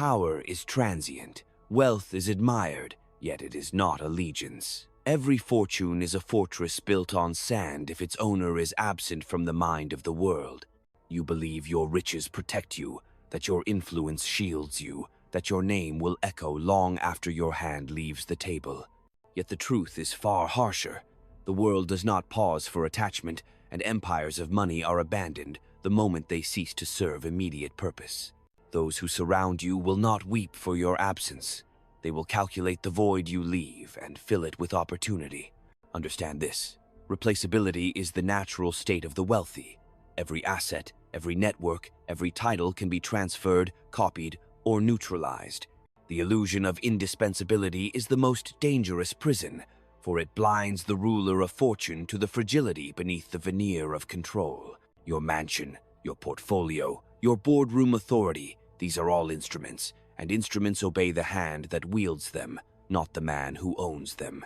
Power is transient. Wealth is admired, yet it is not allegiance. Every fortune is a fortress built on sand if its owner is absent from the mind of the world. You believe your riches protect you, that your influence shields you, that your name will echo long after your hand leaves the table. Yet the truth is far harsher. The world does not pause for attachment, and empires of money are abandoned the moment they cease to serve immediate purpose. Those who surround you will not weep for your absence. They will calculate the void you leave and fill it with opportunity. Understand this: replaceability is the natural state of the wealthy. Every asset, every network, every title can be transferred, copied, or neutralized. The illusion of indispensability is the most dangerous prison, for it blinds the ruler of fortune to the fragility beneath the veneer of control. Your mansion, your portfolio, your boardroom authority, these are all instruments, and instruments obey the hand that wields them, not the man who owns them.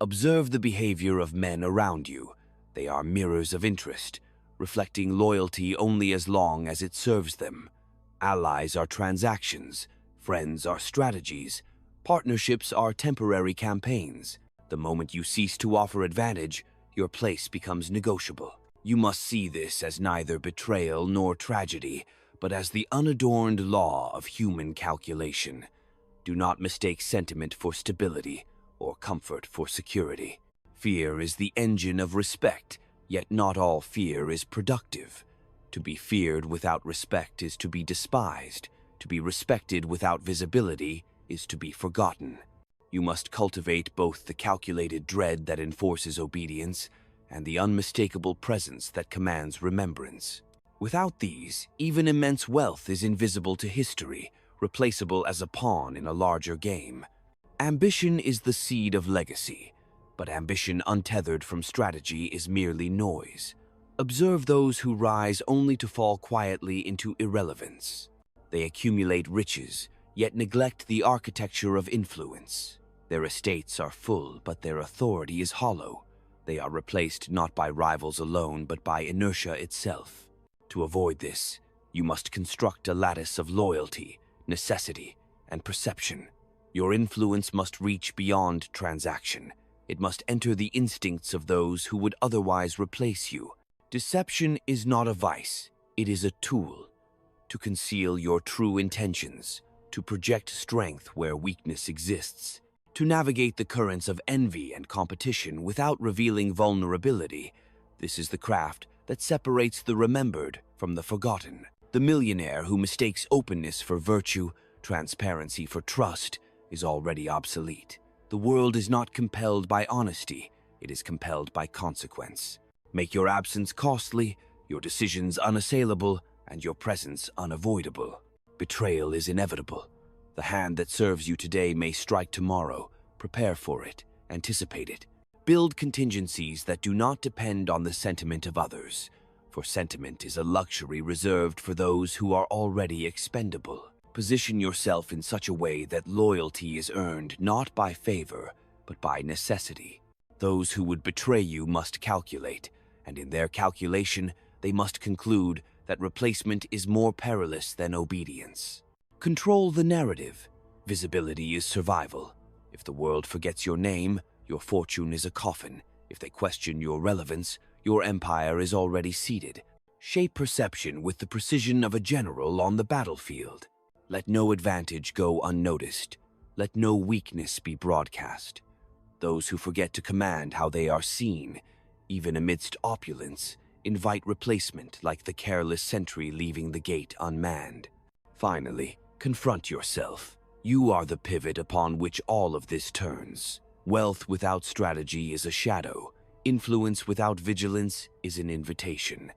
Observe the behavior of men around you. They are mirrors of interest, reflecting loyalty only as long as it serves them. Allies are transactions, friends are strategies, partnerships are temporary campaigns. The moment you cease to offer advantage, your place becomes negotiable. You must see this as neither betrayal nor tragedy, but as the unadorned law of human calculation. Do not mistake sentiment for stability or comfort for security. Fear is the engine of respect, yet not all fear is productive. To be feared without respect is to be despised. To be respected without visibility is to be forgotten. You must cultivate both the calculated dread that enforces obedience and the unmistakable presence that commands remembrance. Without these, even immense wealth is invisible to history, replaceable as a pawn in a larger game. Ambition is the seed of legacy, but ambition untethered from strategy is merely noise. Observe those who rise only to fall quietly into irrelevance. They accumulate riches, yet neglect the architecture of influence. Their estates are full, but their authority is hollow. They are replaced not by rivals alone, but by inertia itself. To avoid this, you must construct a lattice of loyalty, necessity, and perception. Your influence must reach beyond transaction. It must enter the instincts of those who would otherwise replace you. Deception is not a vice, it is a tool. To conceal your true intentions, to project strength where weakness exists, to navigate the currents of envy and competition without revealing vulnerability. This is the craft that separates the remembered from the forgotten. The millionaire who mistakes openness for virtue, transparency for trust, is already obsolete. The world is not compelled by honesty, it is compelled by consequence. Make your absence costly, your decisions unassailable, and your presence unavoidable. Betrayal is inevitable. The hand that serves you today may strike tomorrow. Prepare for it, anticipate it. Build contingencies that do not depend on the sentiment of others, for sentiment is a luxury reserved for those who are already expendable. Position yourself in such a way that loyalty is earned not by favor, but by necessity. Those who would betray you must calculate, and in their calculation, they must conclude that replacement is more perilous than obedience. Control the narrative. Visibility is survival. If the world forgets your name, your fortune is a coffin. If they question your relevance, your empire is already seated. Shape perception with the precision of a general on the battlefield. Let no advantage go unnoticed. Let no weakness be broadcast. Those who forget to command how they are seen, even amidst opulence, invite replacement like the careless sentry leaving the gate unmanned. Finally, confront yourself. You are the pivot upon which all of this turns. Wealth without strategy is a shadow. Influence without vigilance is an invitation.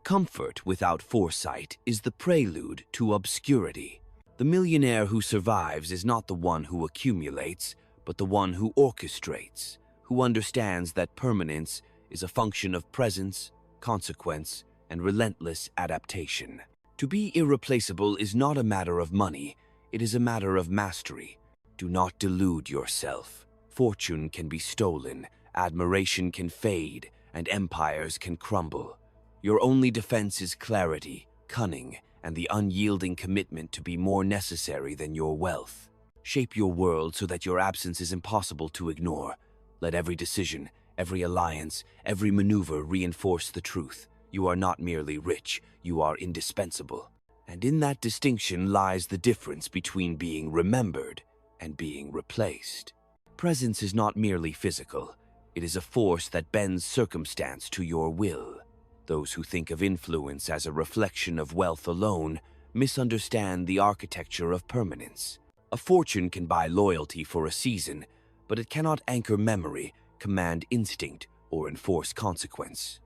Comfort without foresight is the prelude to obscurity. The millionaire who survives is not the one who accumulates, but the one who orchestrates, who understands that permanence is a function of presence, consequence, and relentless adaptation. To be irreplaceable is not a matter of money, it is a matter of mastery. Do not delude yourself. Fortune can be stolen, admiration can fade, and empires can crumble. Your only defense is clarity, cunning, and the unyielding commitment to be more necessary than your wealth. Shape your world so that your absence is impossible to ignore. Let every decision, every alliance, every maneuver reinforce the truth. You are not merely rich, you are indispensable. And in that distinction lies the difference between being remembered and being replaced. Presence is not merely physical. It is a force that bends circumstance to your will. Those who think of influence as a reflection of wealth alone misunderstand the architecture of permanence. A fortune can buy loyalty for a season, but it cannot anchor memory, command instinct, or enforce consequence.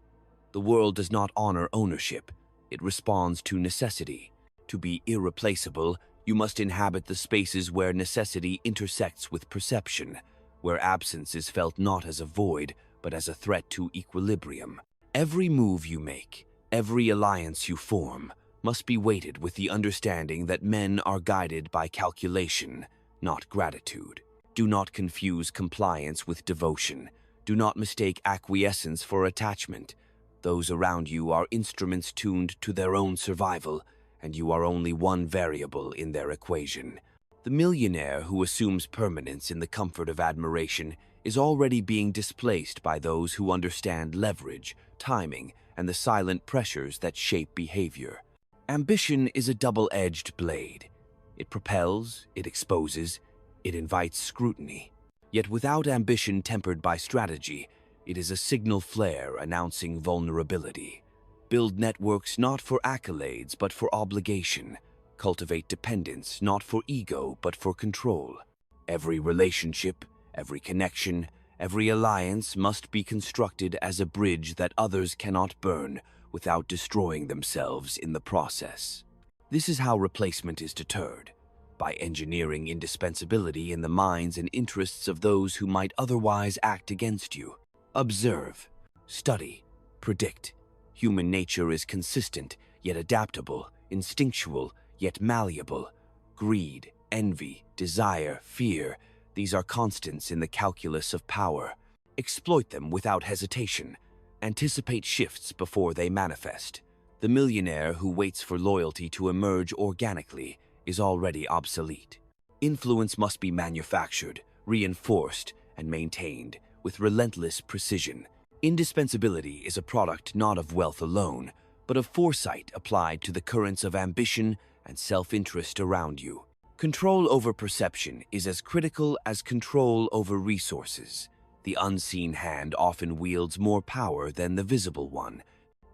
The world does not honor ownership. It responds to necessity. To be irreplaceable, you must inhabit the spaces where necessity intersects with perception, where absence is felt not as a void, but as a threat to equilibrium. Every move you make, every alliance you form, must be weighted with the understanding that men are guided by calculation, not gratitude. Do not confuse compliance with devotion. Do not mistake acquiescence for attachment. Those around you are instruments tuned to their own survival, and you are only one variable in their equation. The millionaire who assumes permanence in the comfort of admiration is already being displaced by those who understand leverage, timing, and the silent pressures that shape behavior. Ambition is a double-edged blade. It propels, it exposes, it invites scrutiny. Yet without ambition tempered by strategy, it is a signal flare announcing vulnerability. Build networks not for accolades but for obligation. Cultivate dependence not for ego but for control. Every relationship, every connection, every alliance must be constructed as a bridge that others cannot burn without destroying themselves in the process. This is how replacement is deterred, by engineering indispensability in the minds and interests of those who might otherwise act against you. Observe, study, predict. Human nature is consistent, yet adaptable, instinctual, yet malleable. Greed, envy, desire, fear, these are constants in the calculus of power. Exploit them without hesitation. Anticipate shifts before they manifest. The millionaire who waits for loyalty to emerge organically is already obsolete. Influence must be manufactured, reinforced, and maintained with relentless precision. Indispensability is a product not of wealth alone, but of foresight applied to the currents of ambition and self-interest around you. Control over perception is as critical as control over resources. The unseen hand often wields more power than the visible one.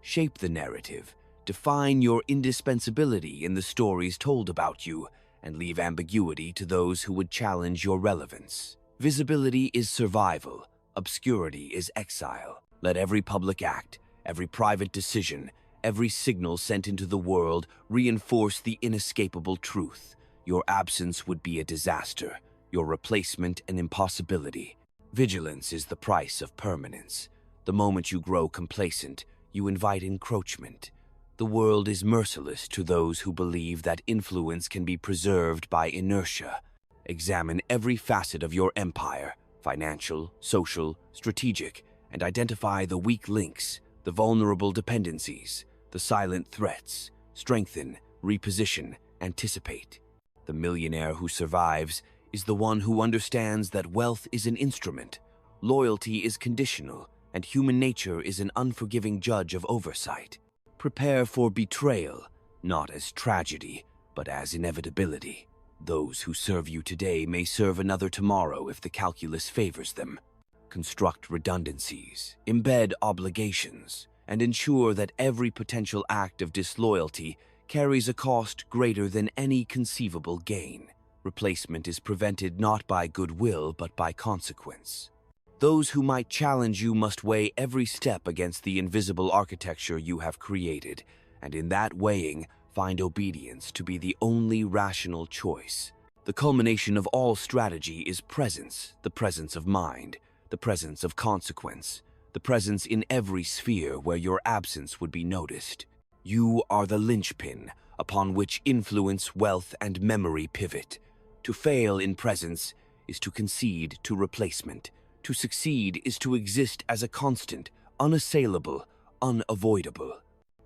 Shape the narrative, define your indispensability in the stories told about you, and leave ambiguity to those who would challenge your relevance. Visibility is survival. Obscurity is exile. Let every public act, every private decision, every signal sent into the world reinforce the inescapable truth. Your absence would be a disaster, your replacement an impossibility. Vigilance is the price of permanence. The moment you grow complacent, you invite encroachment. The world is merciless to those who believe that influence can be preserved by inertia. Examine every facet of your empire, financial, social, strategic, and identify the weak links, the vulnerable dependencies, the silent threats. Strengthen, reposition, anticipate. The millionaire who survives is the one who understands that wealth is an instrument, loyalty is conditional, and human nature is an unforgiving judge of oversight. Prepare for betrayal, not as tragedy, but as inevitability. Those who serve you today may serve another tomorrow if the calculus favors them. Construct redundancies, embed obligations, and ensure that every potential act of disloyalty carries a cost greater than any conceivable gain. Replacement is prevented not by goodwill but by consequence. Those who might challenge you must weigh every step against the invisible architecture you have created, and in that weighing, find obedience to be the only rational choice. The culmination of all strategy is presence, the presence of mind, the presence of consequence, the presence in every sphere where your absence would be noticed. You are the linchpin upon which influence, wealth, and memory pivot. To fail in presence is to concede to replacement. To succeed is to exist as a constant, unassailable, unavoidable.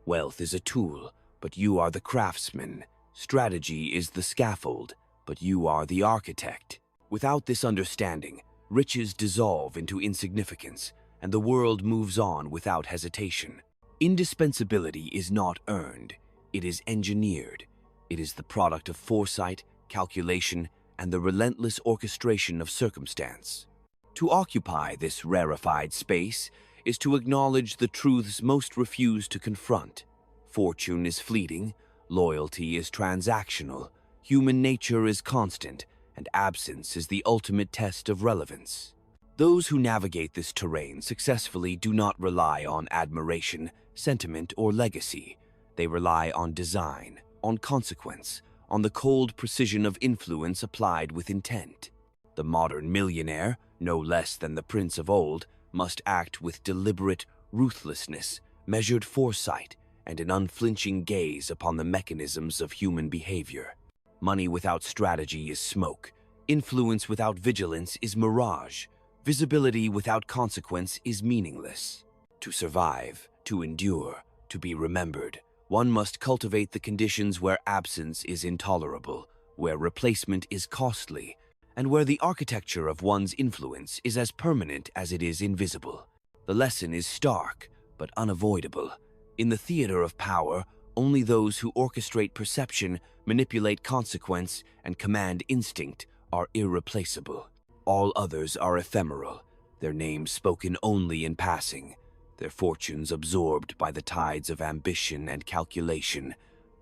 Wealth is a tool, but you are the craftsman. Strategy is the scaffold, but you are the architect. Without this understanding, riches dissolve into insignificance, and the world moves on without hesitation. Indispensability is not earned, it is engineered. It is the product of foresight, calculation, and the relentless orchestration of circumstance. To occupy this rarefied space is to acknowledge the truths most refuse to confront. Fortune is fleeting, loyalty is transactional, human nature is constant, and absence is the ultimate test of relevance. Those who navigate this terrain successfully do not rely on admiration, sentiment, or legacy. They rely on design, on consequence, on the cold precision of influence applied with intent. The modern millionaire, no less than the prince of old, must act with deliberate ruthlessness, measured foresight, and an unflinching gaze upon the mechanisms of human behavior. Money without strategy is smoke. Influence without vigilance is mirage. Visibility without consequence is meaningless. To survive, to endure, to be remembered, one must cultivate the conditions where absence is intolerable, where replacement is costly, and where the architecture of one's influence is as permanent as it is invisible. The lesson is stark, but unavoidable. In the theater of power, only those who orchestrate perception, manipulate consequence, and command instinct are irreplaceable. All others are ephemeral, their names spoken only in passing, their fortunes absorbed by the tides of ambition and calculation.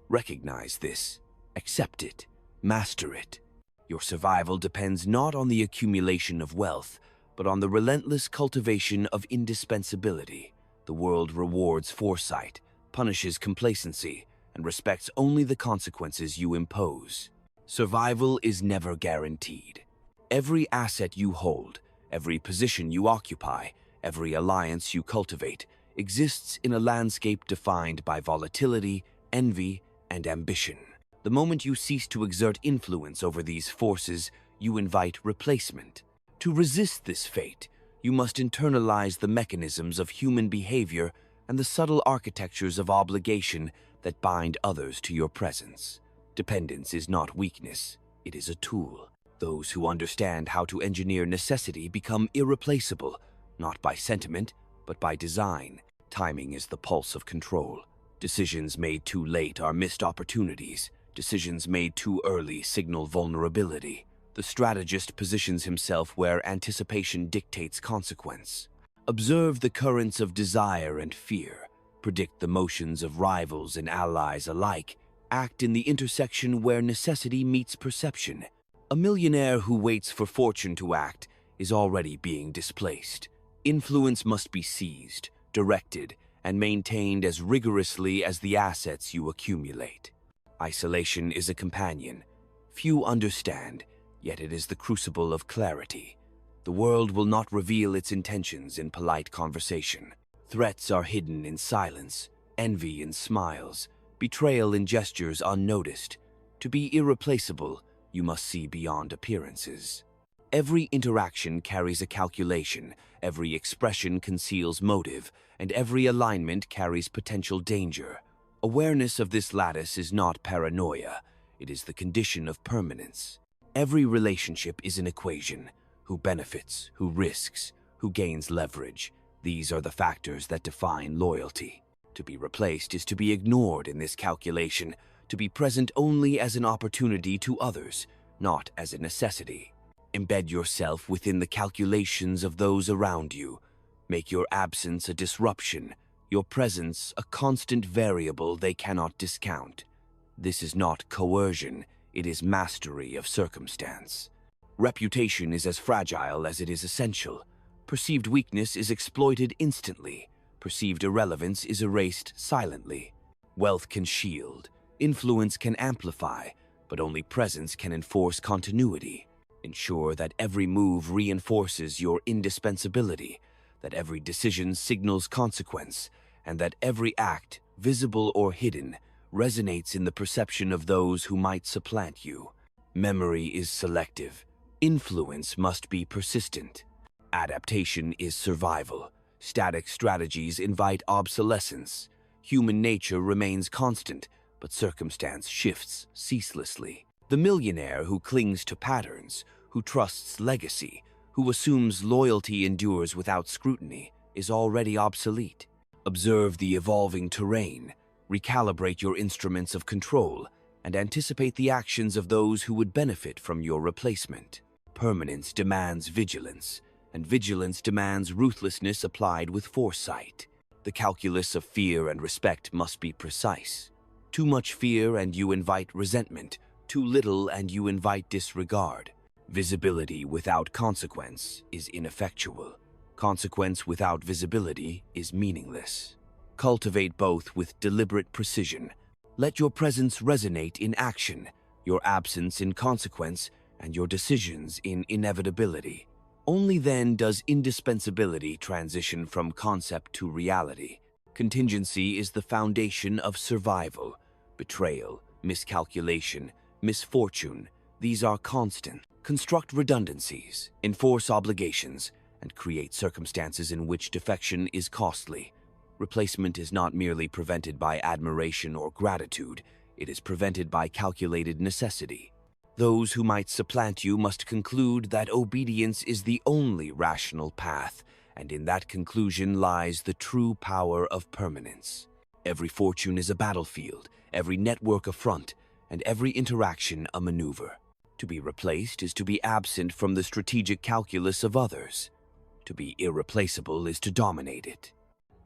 Recognize this, accept it, master it. Your survival depends not on the accumulation of wealth, but on the relentless cultivation of indispensability. The world rewards foresight, punishes complacency, and respects only the consequences you impose. Survival is never guaranteed. Every asset you hold, every position you occupy, every alliance you cultivate exists in a landscape defined by volatility, envy, and ambition. The moment you cease to exert influence over these forces, you invite replacement. To resist this fate, you must internalize the mechanisms of human behavior and the subtle architectures of obligation that bind others to your presence. Dependence is not weakness, it is a tool. Those who understand how to engineer necessity become irreplaceable, not by sentiment, but by design. Timing is the pulse of control. Decisions made too late are missed opportunities. Decisions made too early signal vulnerability. The strategist positions himself where anticipation dictates consequence. Observe the currents of desire and fear. Predict the motions of rivals and allies alike. Act in the intersection where necessity meets perception. A millionaire who waits for fortune to act is already being displaced. Influence must be seized, directed, and maintained as rigorously as the assets you accumulate. Isolation is a companion. Few understand, yet it is the crucible of clarity. The world will not reveal its intentions in polite conversation. Threats are hidden in silence, envy in smiles, betrayal in gestures unnoticed. To be irreplaceable, you must see beyond appearances. Every interaction carries a calculation, every expression conceals motive, and every alignment carries potential danger. Awareness of this lattice is not paranoia, it is the condition of permanence. Every relationship is an equation. Who benefits, who risks, who gains leverage. These are the factors that define loyalty. To be replaced is to be ignored in this calculation, to be present only as an opportunity to others, not as a necessity. Embed yourself within the calculations of those around you. Make your absence a disruption, your presence a constant variable they cannot discount. This is not coercion, it is mastery of circumstance. Reputation is as fragile as it is essential. Perceived weakness is exploited instantly. Perceived irrelevance is erased silently. Wealth can shield, influence can amplify, but only presence can enforce continuity. Ensure that every move reinforces your indispensability, that every decision signals consequence, and that every act, visible or hidden, resonates in the perception of those who might supplant you. Memory is selective. Influence must be persistent. Adaptation is survival. Static strategies invite obsolescence. Human nature remains constant, but circumstance shifts ceaselessly. The millionaire who clings to patterns, who trusts legacy, who assumes loyalty endures without scrutiny, is already obsolete. Observe the evolving terrain, recalibrate your instruments of control, and anticipate the actions of those who would benefit from your replacement. Permanence demands vigilance, and vigilance demands ruthlessness applied with foresight. The calculus of fear and respect must be precise. Too much fear and you invite resentment, too little and you invite disregard. Visibility without consequence is ineffectual. Consequence without visibility is meaningless. Cultivate both with deliberate precision. Let your presence resonate in action, your absence in consequence, and your decisions in inevitability. Only then does indispensability transition from concept to reality. Contingency is the foundation of survival. Betrayal, miscalculation, misfortune, these are constant. Construct redundancies, enforce obligations, and create circumstances in which defection is costly. Replacement is not merely prevented by admiration or gratitude, it is prevented by calculated necessity. Those who might supplant you must conclude that obedience is the only rational path, and in that conclusion lies the true power of permanence. Every fortune is a battlefield, every network a front, and every interaction a maneuver. To be replaced is to be absent from the strategic calculus of others. To be irreplaceable is to dominate it.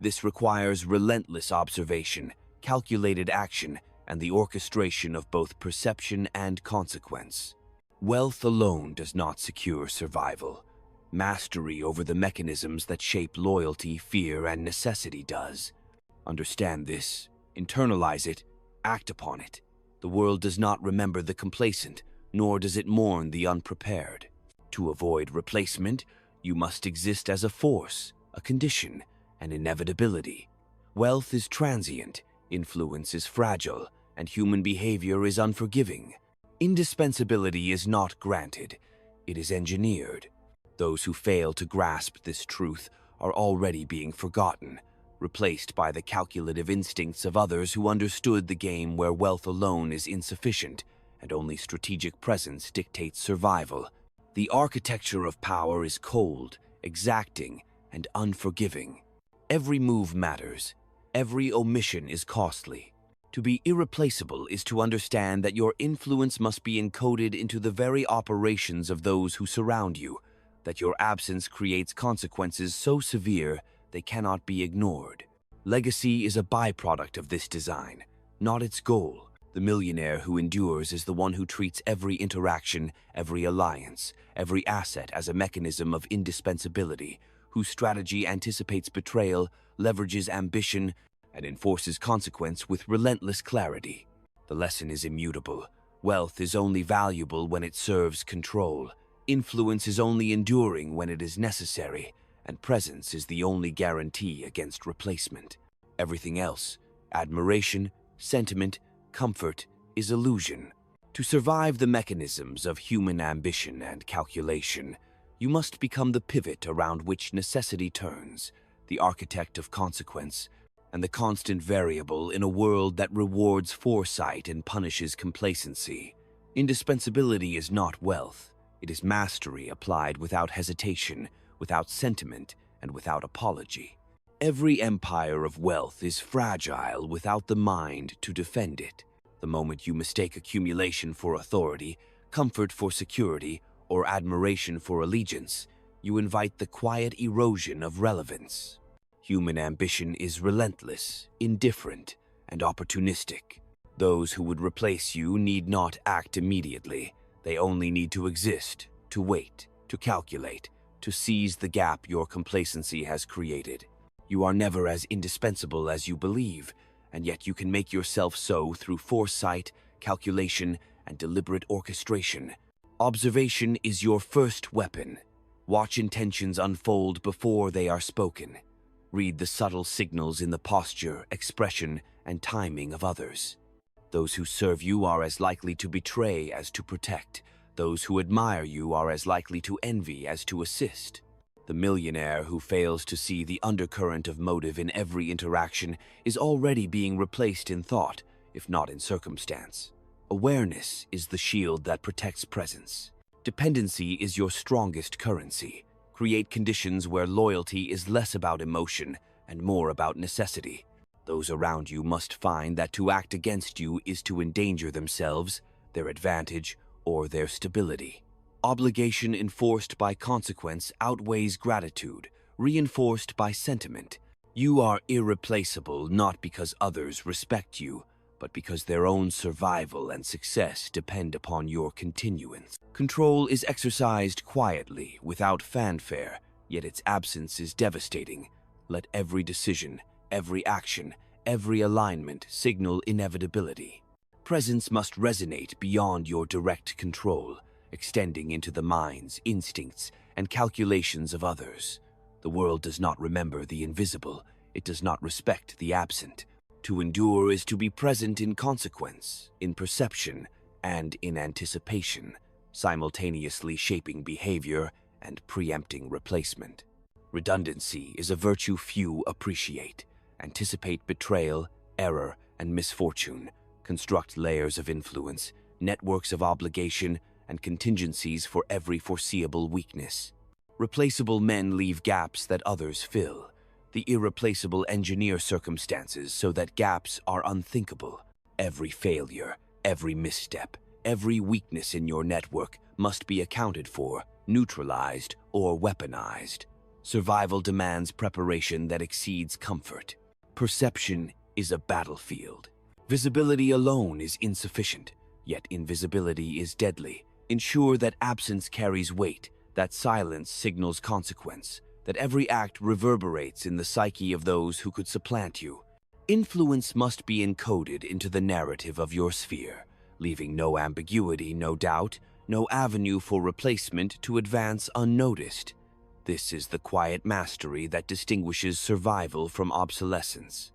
This requires relentless observation, calculated action, and the orchestration of both perception and consequence. Wealth alone does not secure survival. Mastery over the mechanisms that shape loyalty, fear, and necessity does. Understand this, internalize it, act upon it. The world does not remember the complacent, nor does it mourn the unprepared. To avoid replacement, you must exist as a force, a condition, an inevitability. Wealth is transient, influence is fragile, and human behavior is unforgiving. Indispensability is not granted, it is engineered. Those who fail to grasp this truth are already being forgotten, replaced by the calculative instincts of others who understood the game where wealth alone is insufficient and only strategic presence dictates survival. The architecture of power is cold, exacting, and unforgiving. Every move matters. Every omission is costly. To be irreplaceable is to understand that your influence must be encoded into the very operations of those who surround you, that your absence creates consequences so severe they cannot be ignored. Legacy is a byproduct of this design, not its goal. The millionaire who endures is the one who treats every interaction, every alliance, every asset as a mechanism of indispensability, whose strategy anticipates betrayal, leverages ambition, and enforces consequence with relentless clarity. The lesson is immutable. Wealth is only valuable when it serves control. Influence is only enduring when it is necessary, and presence is the only guarantee against replacement. Everything else, admiration, sentiment, comfort, is illusion. To survive the mechanisms of human ambition and calculation, you must become the pivot around which necessity turns, the architect of consequence, and the constant variable in a world that rewards foresight and punishes complacency. Indispensability is not wealth. It is mastery applied without hesitation, without sentiment, and without apology. Every empire of wealth is fragile without the mind to defend it. The moment you mistake accumulation for authority, comfort for security, or admiration for allegiance, you invite the quiet erosion of relevance. Human ambition is relentless, indifferent, and opportunistic. Those who would replace you need not act immediately. They only need to exist, to wait, to calculate, to seize the gap your complacency has created. You are never as indispensable as you believe, and yet you can make yourself so through foresight, calculation, and deliberate orchestration. Observation is your first weapon. Watch intentions unfold before they are spoken. Read the subtle signals in the posture, expression, and timing of others. Those who serve you are as likely to betray as to protect. Those who admire you are as likely to envy as to assist. The millionaire who fails to see the undercurrent of motive in every interaction is already being replaced in thought, if not in circumstance. Awareness is the shield that protects presence. Dependency is your strongest currency. Create conditions where loyalty is less about emotion and more about necessity. Those around you must find that to act against you is to endanger themselves, their advantage, or their stability. Obligation enforced by consequence outweighs gratitude, reinforced by sentiment. You are irreplaceable not because others respect you, but because their own survival and success depend upon your continuance. Control is exercised quietly, without fanfare, yet its absence is devastating. Let every decision, every action, every alignment signal inevitability. Presence must resonate beyond your direct control, extending into the minds, instincts, and calculations of others. The world does not remember the invisible, it does not respect the absent. To endure is to be present in consequence, in perception, and in anticipation, simultaneously shaping behavior and preempting replacement. Redundancy is a virtue few appreciate. Anticipate betrayal, error, and misfortune. Construct layers of influence, networks of obligation, and contingencies for every foreseeable weakness. Replaceable men leave gaps that others fill. The irreplaceable engineer circumstances so that gaps are unthinkable. Every failure, every misstep, every weakness in your network must be accounted for, neutralized, or weaponized. Survival demands preparation that exceeds comfort. Perception is a battlefield. Visibility alone is insufficient, yet invisibility is deadly. Ensure that absence carries weight, that silence signals consequence, that every act reverberates in the psyche of those who could supplant you. Influence must be encoded into the narrative of your sphere, leaving no ambiguity, no doubt, no avenue for replacement to advance unnoticed. This is the quiet mastery that distinguishes survival from obsolescence.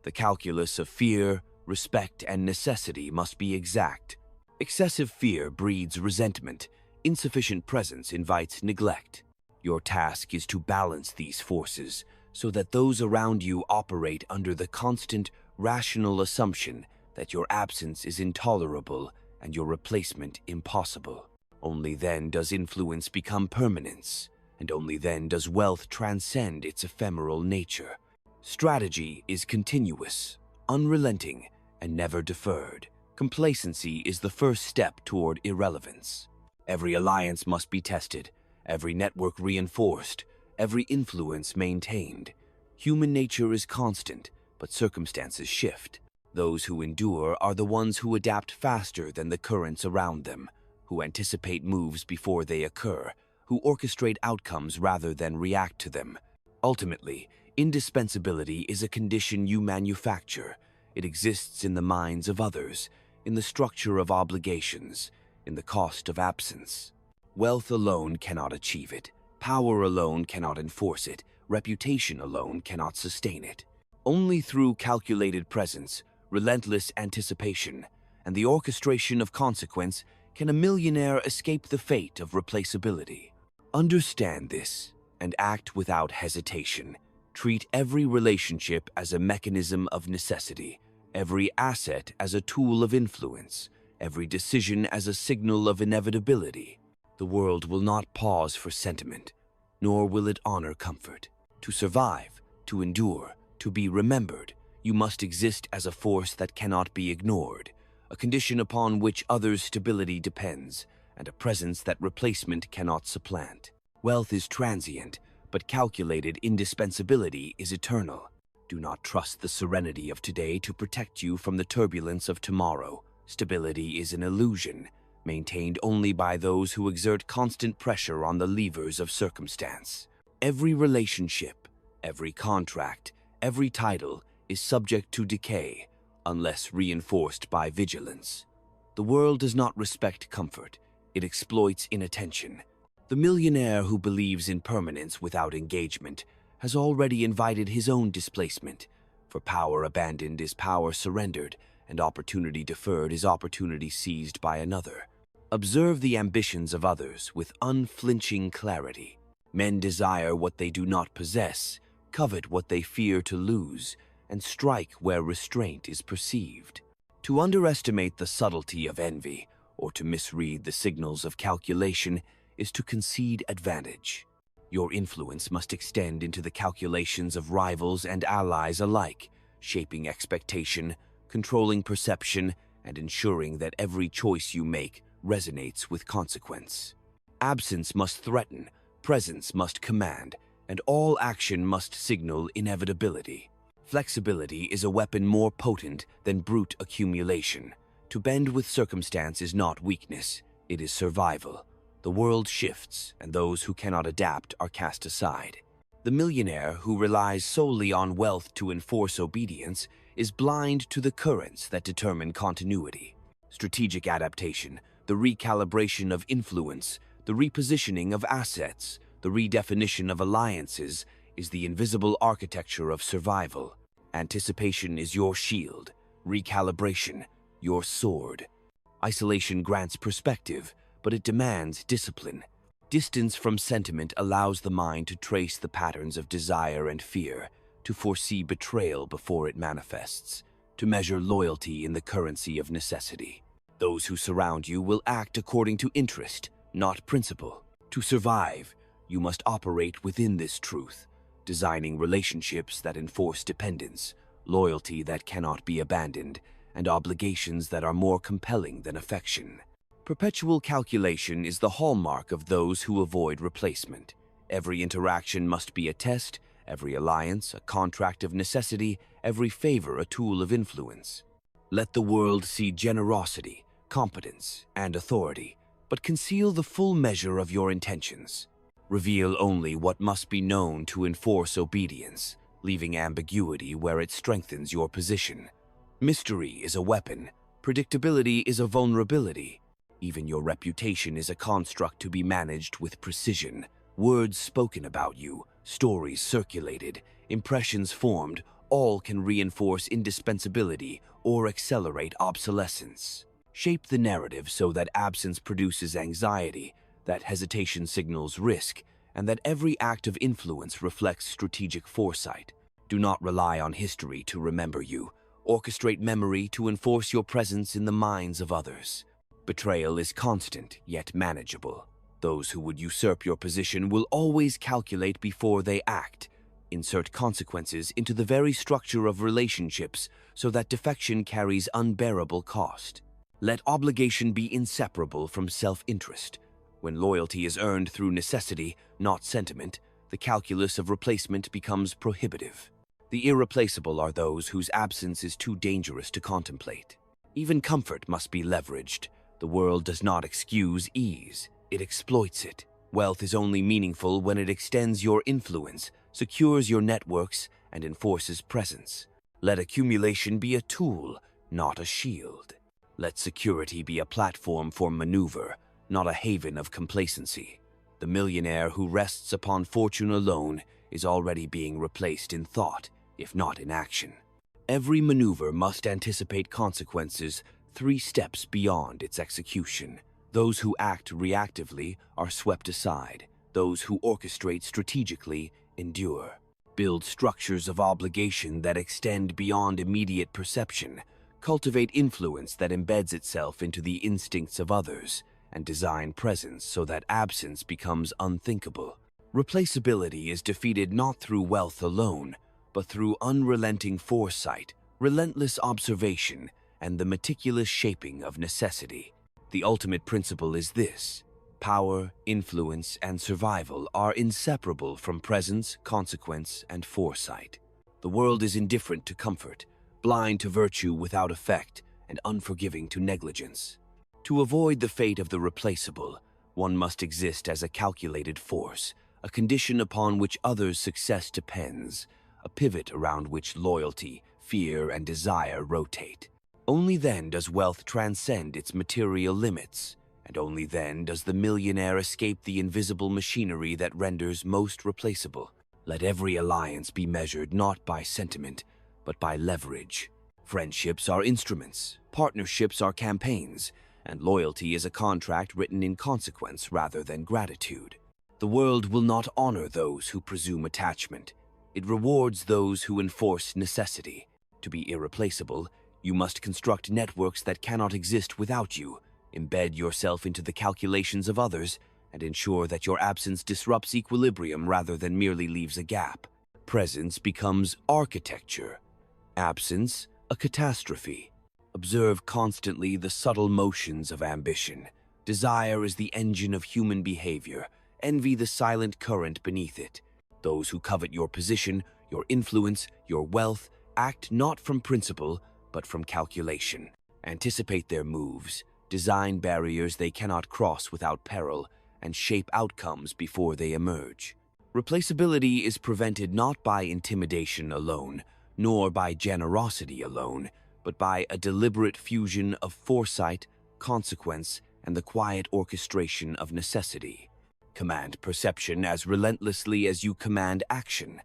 The calculus of fear, respect, and necessity must be exact. Excessive fear breeds resentment. Insufficient presence invites neglect. Your task is to balance these forces so that those around you operate under the constant, rational assumption that your absence is intolerable and your replacement impossible. Only then does influence become permanence, and only then does wealth transcend its ephemeral nature. Strategy is continuous, unrelenting, and never deferred. Complacency is the first step toward irrelevance. Every alliance must be tested, every network reinforced, every influence maintained. Human nature is constant, but circumstances shift. Those who endure are the ones who adapt faster than the currents around them, who anticipate moves before they occur, who orchestrate outcomes rather than react to them. Ultimately, indispensability is a condition you manufacture. It exists in the minds of others, in the structure of obligations, in the cost of absence. Wealth alone cannot achieve it. Power alone cannot enforce it. Reputation alone cannot sustain it. Only through calculated presence, relentless anticipation, and the orchestration of consequence can a millionaire escape the fate of replaceability. Understand this and act without hesitation. Treat every relationship as a mechanism of necessity, every asset as a tool of influence, every decision as a signal of inevitability. The world will not pause for sentiment, nor will it honor comfort. To survive, to endure, to be remembered, you must exist as a force that cannot be ignored, a condition upon which others' stability depends, and a presence that replacement cannot supplant. Wealth is transient, but calculated indispensability is eternal. Do not trust the serenity of today to protect you from the turbulence of tomorrow. Stability is an illusion, maintained only by those who exert constant pressure on the levers of circumstance. Every relationship, every contract, every title is subject to decay, unless reinforced by vigilance. The world does not respect comfort, it exploits inattention. The millionaire who believes in permanence without engagement has already invited his own displacement, for power abandoned is power surrendered, and opportunity deferred is opportunity seized by another. Observe the ambitions of others with unflinching clarity. Men desire what they do not possess, covet what they fear to lose, and strike where restraint is perceived. To underestimate the subtlety of envy, or to misread the signals of calculation, is to concede advantage. Your influence must extend into the calculations of rivals and allies alike, shaping expectation, controlling perception, and ensuring that every choice you make resonates with consequence. Absence must threaten, presence must command, and all action must signal inevitability. Flexibility is a weapon more potent than brute accumulation. To bend with circumstance is not weakness, it is survival. The world shifts, and those who cannot adapt are cast aside. The millionaire who relies solely on wealth to enforce obedience is blind to the currents that determine continuity. Strategic adaptation, the recalibration of influence, the repositioning of assets, the redefinition of alliances is the invisible architecture of survival. Anticipation is your shield, recalibration, your sword. Isolation grants perspective, but it demands discipline. Distance from sentiment allows the mind to trace the patterns of desire and fear, to foresee betrayal before it manifests, to measure loyalty in the currency of necessity. Those who surround you will act according to interest, not principle. To survive, you must operate within this truth, designing relationships that enforce dependence, loyalty that cannot be abandoned, and obligations that are more compelling than affection. Perpetual calculation is the hallmark of those who avoid replacement. Every interaction must be a test, every alliance a contract of necessity, every favor a tool of influence. Let the world see generosity, competence, and authority, but conceal the full measure of your intentions. Reveal only what must be known to enforce obedience, leaving ambiguity where it strengthens your position. Mystery is a weapon, predictability is a vulnerability. Even your reputation is a construct to be managed with precision. Words spoken about you, stories circulated, impressions formed, all can reinforce indispensability or accelerate obsolescence. Shape the narrative so that absence produces anxiety, that hesitation signals risk, and that every act of influence reflects strategic foresight. Do not rely on history to remember you. Orchestrate memory to enforce your presence in the minds of others. Betrayal is constant, yet manageable. Those who would usurp your position will always calculate before they act. Insert consequences into the very structure of relationships so that defection carries unbearable cost. Let obligation be inseparable from self-interest. When loyalty is earned through necessity, not sentiment, the calculus of replacement becomes prohibitive. The irreplaceable are those whose absence is too dangerous to contemplate. Even comfort must be leveraged. The world does not excuse ease, it exploits it. Wealth is only meaningful when it extends your influence, secures your networks, and enforces presence. Let accumulation be a tool, not a shield. Let security be a platform for maneuver, not a haven of complacency. The millionaire who rests upon fortune alone is already being replaced in thought, if not in action. Every maneuver must anticipate consequences 3 steps beyond its execution. Those who act reactively are swept aside. Those who orchestrate strategically endure. Build structures of obligation that extend beyond immediate perception. Cultivate influence that embeds itself into the instincts of others, and design presence so that absence becomes unthinkable. Replaceability is defeated not through wealth alone, but through unrelenting foresight, relentless observation, and the meticulous shaping of necessity. The ultimate principle is this: power, influence, and survival are inseparable from presence, consequence, and foresight. The world is indifferent to comfort, blind to virtue without effect, and unforgiving to negligence. To avoid the fate of the replaceable, one must exist as a calculated force, a condition upon which others' success depends, a pivot around which loyalty, fear, and desire rotate. Only then does wealth transcend its material limits, and only then does the millionaire escape the invisible machinery that renders most replaceable. Let every alliance be measured not by sentiment, but by leverage. Friendships are instruments, partnerships are campaigns, and loyalty is a contract written in consequence rather than gratitude. The world will not honor those who presume attachment. It rewards those who enforce necessity. To be irreplaceable, You must construct networks that cannot exist without you, embed yourself into the calculations of others, and ensure that your absence disrupts equilibrium rather than merely leaves a gap. Presence becomes architecture. Absence, a catastrophe. Observe constantly the subtle motions of ambition. Desire is the engine of human behavior, envy the silent current beneath it. Those who covet your position, your influence, your wealth, act not from principle, but from calculation. Anticipate their moves, design barriers they cannot cross without peril, and shape outcomes before they emerge. Replaceability is prevented not by intimidation alone, nor by generosity alone, but by a deliberate fusion of foresight, consequence, and the quiet orchestration of necessity. Command perception as relentlessly as you command action.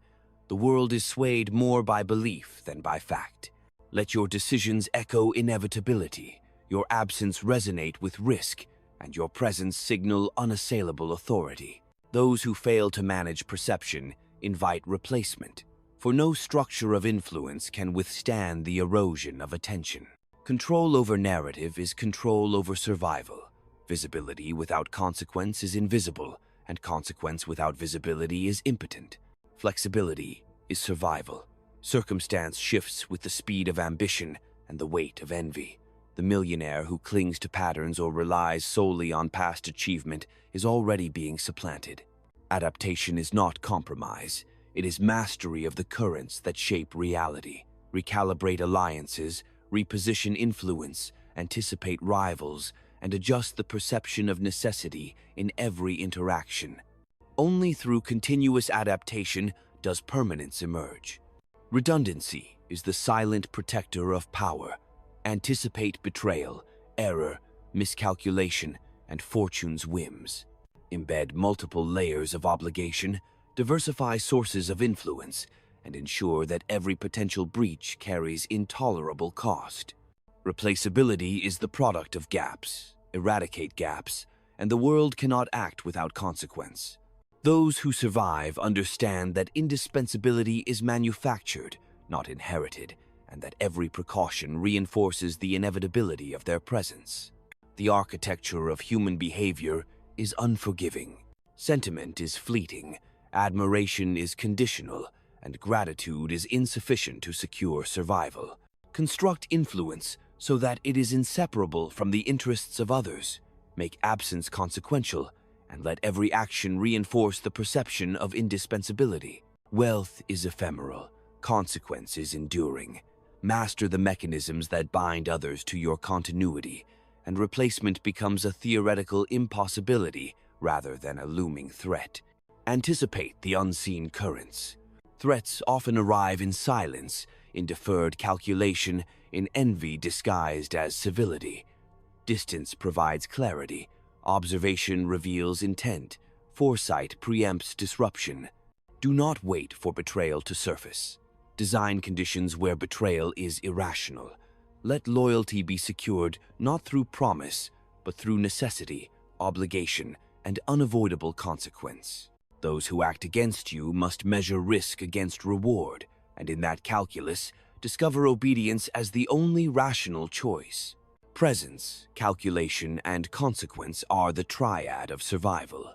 The world is swayed more by belief than by fact. Let your decisions echo inevitability, your absence resonate with risk, and your presence signal unassailable authority. Those who fail to manage perception invite replacement, for no structure of influence can withstand the erosion of attention. Control over narrative is control over survival. Visibility without consequence is invisible, and consequence without visibility is impotent. Flexibility is survival. Circumstance shifts with the speed of ambition and the weight of envy. The millionaire who clings to patterns or relies solely on past achievement is already being supplanted. Adaptation is not compromise. It is mastery of the currents that shape reality. Recalibrate alliances, reposition influence, anticipate rivals, and adjust the perception of necessity in every interaction. Only through continuous adaptation does permanence emerge. Redundancy is the silent protector of power. Anticipate betrayal, error, miscalculation, and fortune's whims. Embed multiple layers of obligation, diversify sources of influence, and ensure that every potential breach carries intolerable cost. Replaceability is the product of gaps. Eradicate gaps, and the world cannot act without consequence. Those who survive understand that indispensability is manufactured, not inherited, and that every precaution reinforces the inevitability of their presence. The architecture of human behavior is unforgiving. Sentiment is fleeting, admiration is conditional, and gratitude is insufficient to secure survival. Construct influence so that it is inseparable from the interests of others. Make absence consequential, and let every action reinforce the perception of indispensability. Wealth is ephemeral, consequence is enduring. Master the mechanisms that bind others to your continuity, and replacement becomes a theoretical impossibility rather than a looming threat. Anticipate the unseen currents. Threats often arrive in silence, in deferred calculation, in envy disguised as civility. Distance provides clarity, observation reveals intent, foresight preempts disruption. Do not wait for betrayal to surface. Design conditions where betrayal is irrational. Let loyalty be secured not through promise, but through necessity, obligation, and unavoidable consequence. Those who act against you must measure risk against reward, and in that calculus, discover obedience as the only rational choice. Presence, calculation, and consequence are the triad of survival.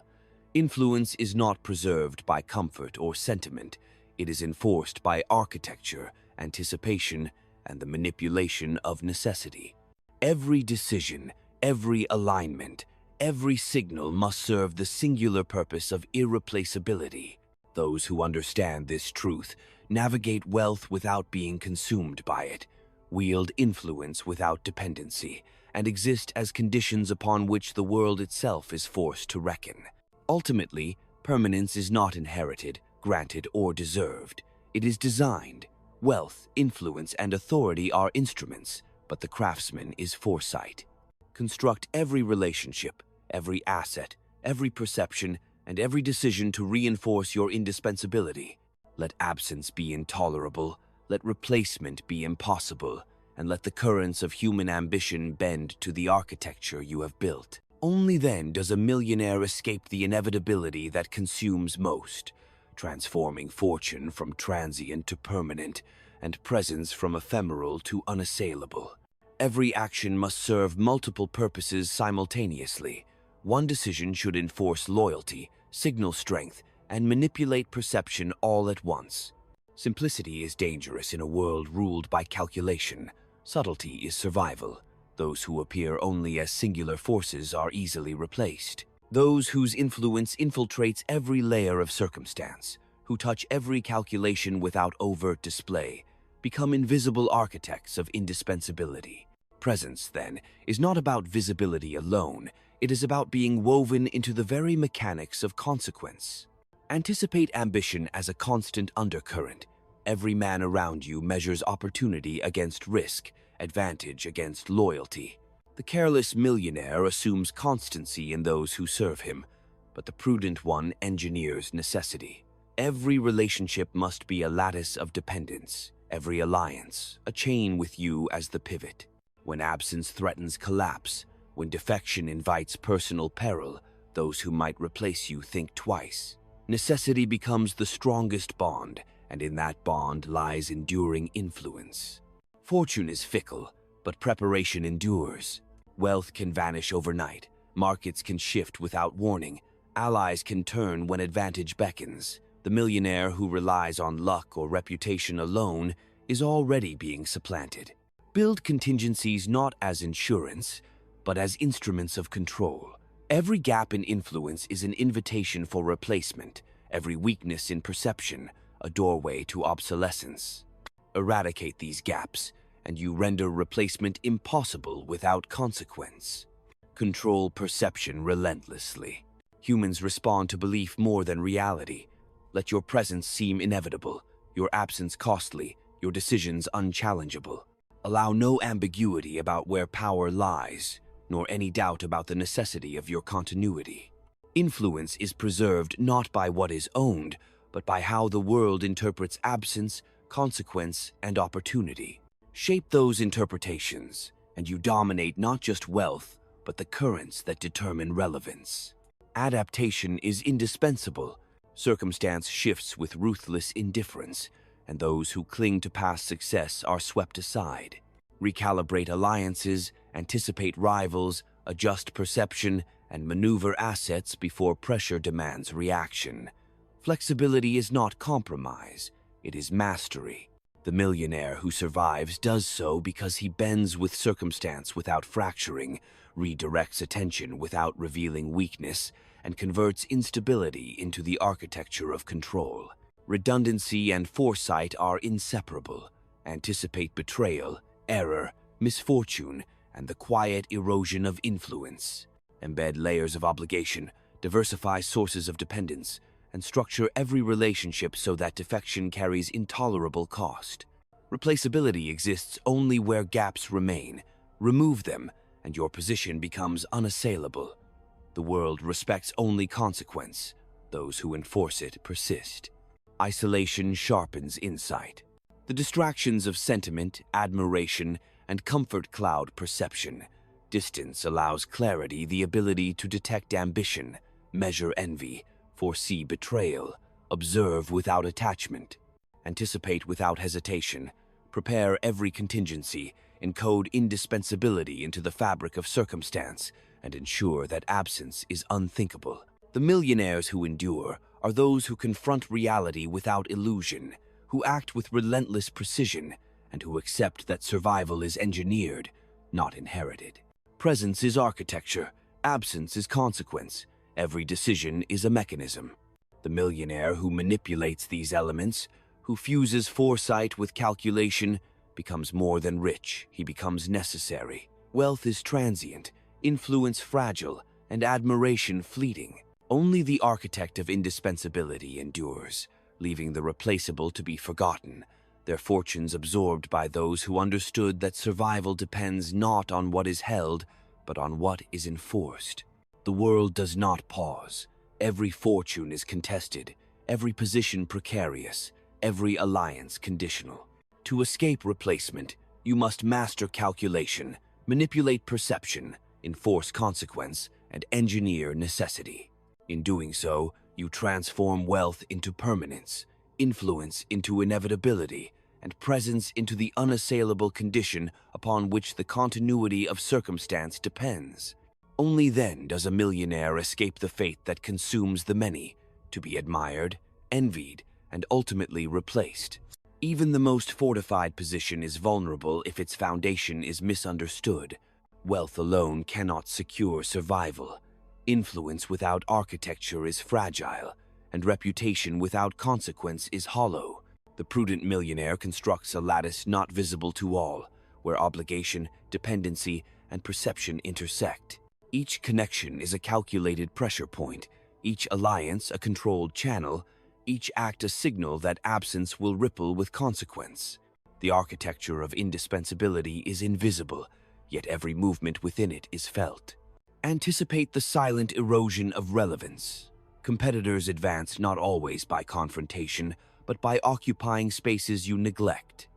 Influence is not preserved by comfort or sentiment. It is enforced by architecture, anticipation, and the manipulation of necessity. Every decision, every alignment, every signal must serve the singular purpose of irreplaceability. Those who understand this truth navigate wealth without being consumed by it, wield influence without dependency, and exist as conditions upon which the world itself is forced to reckon. Ultimately, permanence is not inherited, granted, or deserved. It is designed. Wealth, influence, and authority are instruments, but the craftsman is foresight. Construct every relationship, every asset, every perception, and every decision to reinforce your indispensability. Let absence be intolerable, let replacement be impossible, and let the currents of human ambition bend to the architecture you have built. Only then does a millionaire escape the inevitability that consumes most, transforming fortune from transient to permanent, and presence from ephemeral to unassailable. Every action must serve multiple purposes simultaneously. One decision should enforce loyalty, signal strength, and manipulate perception all at once. Simplicity is dangerous in a world ruled by calculation. Subtlety is survival. Those who appear only as singular forces are easily replaced. Those whose influence infiltrates every layer of circumstance, who touch every calculation without overt display, become invisible architects of indispensability. Presence, then, is not about visibility alone. It is about being woven into the very mechanics of consequence. Anticipate ambition as a constant undercurrent. Every man around you measures opportunity against risk, advantage against loyalty. The careless millionaire assumes constancy in those who serve him, but the prudent one engineers necessity. Every relationship must be a lattice of dependence, every alliance a chain with you as the pivot. When absence threatens collapse, when defection invites personal peril, those who might replace you think twice. Necessity becomes the strongest bond, and in that bond lies enduring influence. Fortune is fickle, but preparation endures. Wealth can vanish overnight, markets can shift without warning, allies can turn when advantage beckons. The millionaire who relies on luck or reputation alone is already being supplanted. Build contingencies not as insurance, but as instruments of control. Every gap in influence is an invitation for replacement, every weakness in perception, a doorway to obsolescence. Eradicate these gaps, and you render replacement impossible without consequence. Control perception relentlessly. Humans respond to belief more than reality. Let your presence seem inevitable, your absence costly, your decisions unchallengeable. Allow no ambiguity about where power lies, nor any doubt about the necessity of your continuity. Influence is preserved not by what is owned, but by how the world interprets absence, consequence, and opportunity. Shape those interpretations, and you dominate not just wealth, but the currents that determine relevance. Adaptation is indispensable. Circumstance shifts with ruthless indifference, and those who cling to past success are swept aside. Recalibrate alliances, anticipate rivals, adjust perception, and maneuver assets before pressure demands reaction. Flexibility is not compromise, it is mastery. The millionaire who survives does so because he bends with circumstance without fracturing, redirects attention without revealing weakness, and converts instability into the architecture of control. Redundancy and foresight are inseparable. Anticipate betrayal, error, misfortune, and the quiet erosion of influence. Embed layers of obligation, diversify sources of dependence, and structure every relationship so that defection carries intolerable cost. Replaceability exists only where gaps remain. Remove them, and your position becomes unassailable. The world respects only consequence. Those who enforce it persist. Isolation sharpens insight. The distractions of sentiment, admiration, and comfort cloud perception. Distance allows clarity, the ability to detect ambition, measure envy, foresee betrayal, observe without attachment, anticipate without hesitation, prepare every contingency, encode indispensability into the fabric of circumstance, and ensure that absence is unthinkable. The millionaires who endure are those who confront reality without illusion, who act with relentless precision, and who accept that survival is engineered, not inherited. Presence is architecture, absence is consequence. Every decision is a mechanism. The millionaire who manipulates these elements, who fuses foresight with calculation, becomes more than rich, he becomes necessary. Wealth is transient, influence fragile, and admiration fleeting. Only the architect of indispensability endures, leaving the replaceable to be forgotten, their fortunes absorbed by those who understood that survival depends not on what is held, but on what is enforced. The world does not pause. Every fortune is contested, every position precarious, every alliance conditional. To escape replacement, you must master calculation, manipulate perception, enforce consequence, and engineer necessity. In doing so, you transform wealth into permanence, influence into inevitability, and presence into the unassailable condition upon which the continuity of circumstance depends. Only then does a millionaire escape the fate that consumes the many, to be admired, envied, and ultimately replaced. Even the most fortified position is vulnerable if its foundation is misunderstood. Wealth alone cannot secure survival. Influence without architecture is fragile, and reputation without consequence is hollow. The prudent millionaire constructs a lattice not visible to all, where obligation, dependency, and perception intersect. Each connection is a calculated pressure point, each alliance a controlled channel, each act a signal that absence will ripple with consequence. The architecture of indispensability is invisible, yet every movement within it is felt. Anticipate the silent erosion of relevance. Competitors advance not always by confrontation, but by occupying spaces you neglect.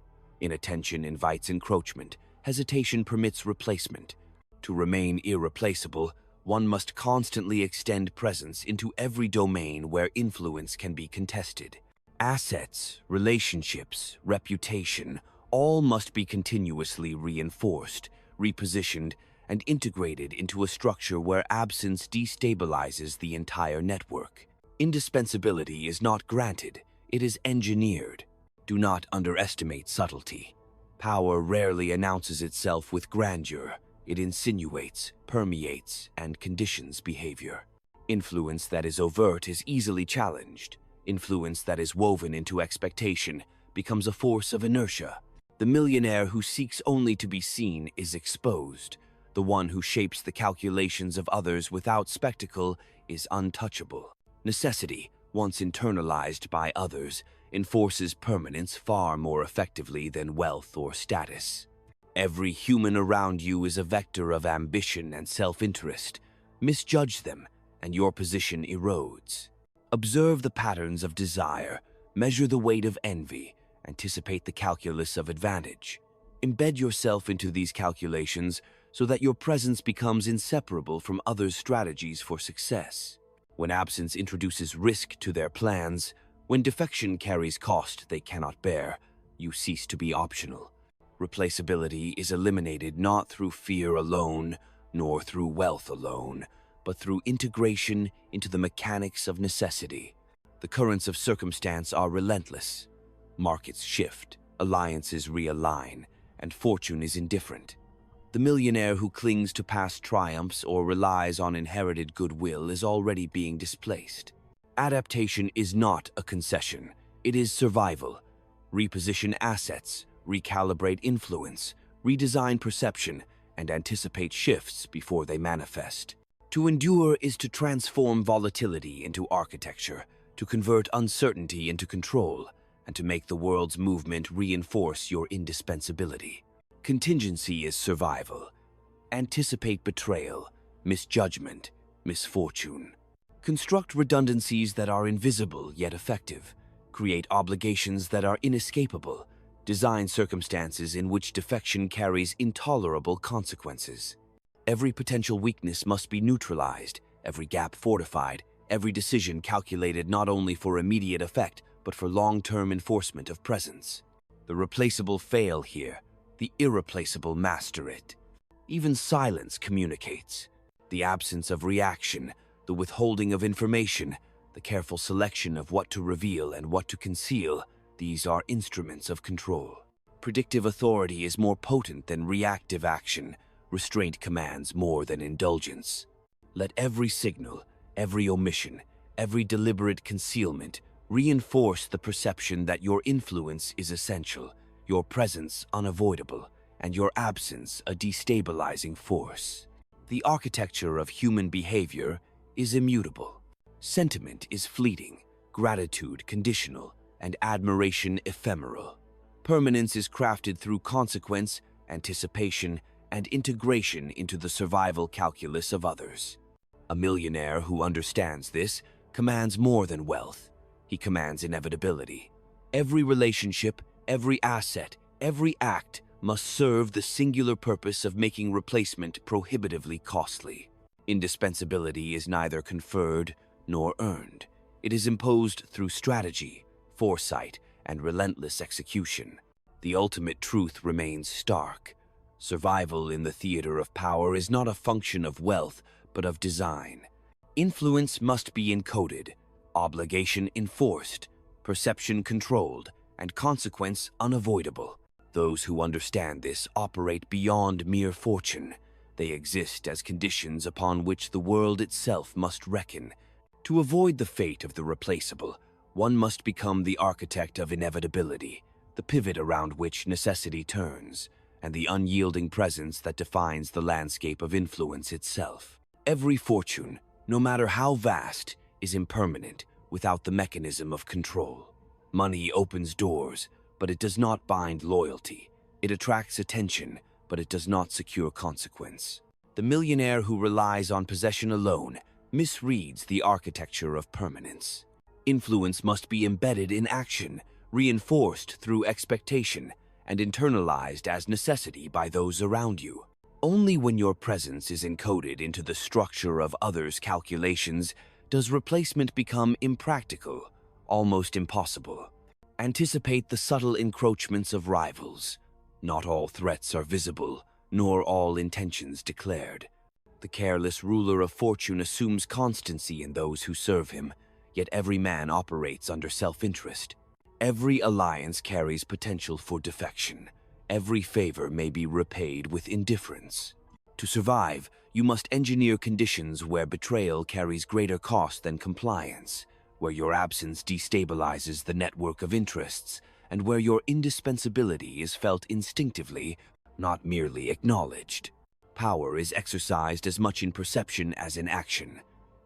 Inattention invites encroachment, hesitation permits replacement. To remain irreplaceable, one must constantly extend presence into every domain where influence can be contested. Assets, relationships, reputation, all must be continuously reinforced, repositioned, and integrated into a structure where absence destabilizes the entire network. Indispensability is not granted, it is engineered. Do not underestimate subtlety. Power rarely announces itself with grandeur. It insinuates, permeates, and conditions behavior. Influence that is overt is easily challenged. Influence that is woven into expectation becomes a force of inertia. The millionaire who seeks only to be seen is exposed. The one who shapes the calculations of others without spectacle is untouchable. Necessity, once internalized by others, enforces permanence far more effectively than wealth or status. Every human around you is a vector of ambition and self-interest. Misjudge them, and your position erodes. Observe the patterns of desire, measure the weight of envy, anticipate the calculus of advantage. Embed yourself into these calculations so that your presence becomes inseparable from others' strategies for success. When absence introduces risk to their plans, when defection carries cost they cannot bear, you cease to be optional. Replaceability is eliminated not through fear alone, nor through wealth alone, but through integration into the mechanics of necessity. The currents of circumstance are relentless. Markets shift, alliances realign, and fortune is indifferent. The millionaire who clings to past triumphs or relies on inherited goodwill is already being displaced. Adaptation is not a concession, it is survival. Reposition assets, recalibrate influence, redesign perception, and anticipate shifts before they manifest. To endure is to transform volatility into architecture, to convert uncertainty into control, and to make the world's movement reinforce your indispensability. Contingency is survival. Anticipate betrayal, misjudgment, misfortune. Construct redundancies that are invisible yet effective. Create obligations that are inescapable. Design circumstances in which defection carries intolerable consequences. Every potential weakness must be neutralized, every gap fortified, every decision calculated not only for immediate effect, but for long-term enforcement of presence. The replaceable fail here, the irreplaceable master it. Even silence communicates. The absence of reaction, the withholding of information, the careful selection of what to reveal and what to conceal, these are instruments of control. Predictive authority is more potent than reactive action. Restraint commands more than indulgence. Let every signal, every omission, every deliberate concealment reinforce the perception that your influence is essential, your presence unavoidable, and your absence a destabilizing force. The architecture of human behavior is immutable. Sentiment is fleeting, gratitude conditional, and admiration ephemeral. Permanence is crafted through consequence, anticipation, and integration into the survival calculus of others. A millionaire who understands this commands more than wealth. He commands inevitability. Every relationship, every asset, every act must serve the singular purpose of making replacement prohibitively costly. Indispensability is neither conferred nor earned. It is imposed through strategy, foresight, and relentless execution. the ultimate truth remains stark. Survival in the theater of power is not a function of wealth, but of design. Influence must be encoded, obligation enforced, perception controlled, and consequence unavoidable. Those who understand this operate beyond mere fortune. They exist as conditions upon which the world itself must reckon. To avoid the fate of the replaceable, one must become the architect of inevitability, the pivot around which necessity turns, and the unyielding presence that defines the landscape of influence itself. Every fortune, no matter how vast, is impermanent without the mechanism of control. Money opens doors, but it does not bind loyalty. It attracts attention, but it does not secure consequence. The millionaire who relies on possession alone misreads the architecture of permanence. Influence must be embedded in action, reinforced through expectation, and internalized as necessity by those around you. Only when your presence is encoded into the structure of others' calculations does replacement become impractical, almost impossible. Anticipate the subtle encroachments of rivals. Not all threats are visible, nor all intentions declared. The careless ruler of fortune assumes constancy in those who serve him, yet every man operates under self-interest. Every alliance carries potential for defection. Every favor may be repaid with indifference. To survive, you must engineer conditions where betrayal carries greater cost than compliance, where your absence destabilizes the network of interests, and where your indispensability is felt instinctively, not merely acknowledged. Power is exercised as much in perception as in action.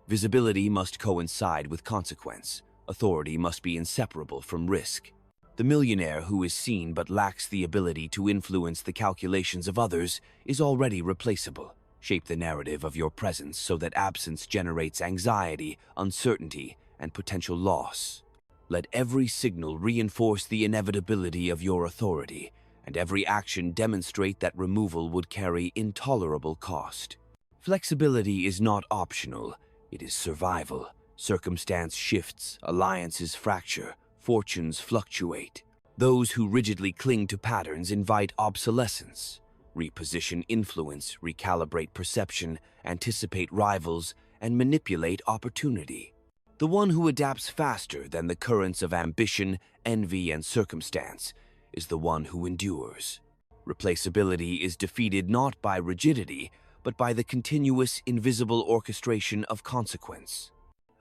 Visibility must coincide with consequence. Authority must be inseparable from risk. The millionaire who is seen but lacks the ability to influence the calculations of others is already replaceable. Shape the narrative of your presence so that absence generates anxiety, uncertainty, and potential loss. Let every signal reinforce the inevitability of your authority, and every action demonstrate that removal would carry intolerable cost. Flexibility is not optional, it is survival. Circumstance shifts, alliances fracture, fortunes fluctuate. Those who rigidly cling to patterns invite obsolescence. Reposition influence, recalibrate perception, anticipate rivals, and manipulate opportunity. The one who adapts faster than the currents of ambition, envy, and circumstance is the one who endures. Replaceability is defeated not by rigidity, but by the continuous, invisible orchestration of consequence.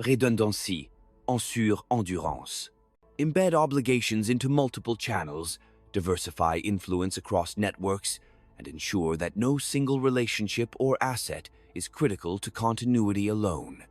Redundancy, sur endurance. Embed obligations into multiple channels, diversify influence across networks, and ensure that no single relationship or asset is critical to continuity alone.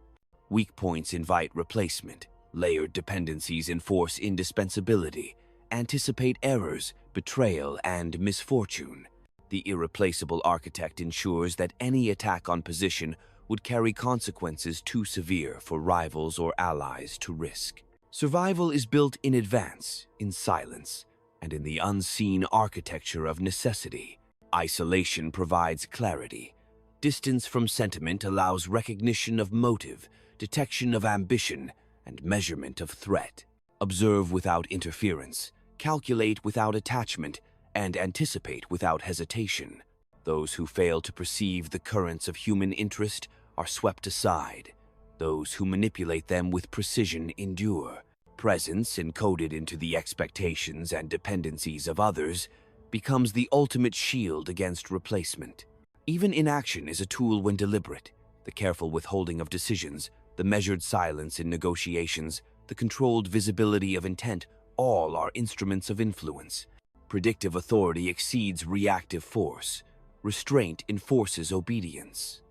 Weak points invite replacement. Layered dependencies enforce indispensability. Anticipate errors, betrayal, and misfortune. The irreplaceable architect ensures that any attack on position would carry consequences too severe for rivals or allies to risk. Survival is built in advance, in silence, and in the unseen architecture of necessity. Isolation provides clarity. Distance from sentiment allows recognition of motive, detection of ambition, and measurement of threat. Observe without interference, calculate without attachment, and anticipate without hesitation. Those who fail to perceive the currents of human interest are swept aside. Those who manipulate them with precision endure. Presence, encoded into the expectations and dependencies of others, becomes the ultimate shield against replacement. Even inaction is a tool when deliberate. The careful withholding of decisions, the measured silence in negotiations, the controlled visibility of intent, all are instruments of influence. Predictive authority exceeds reactive force. Restraint enforces obedience.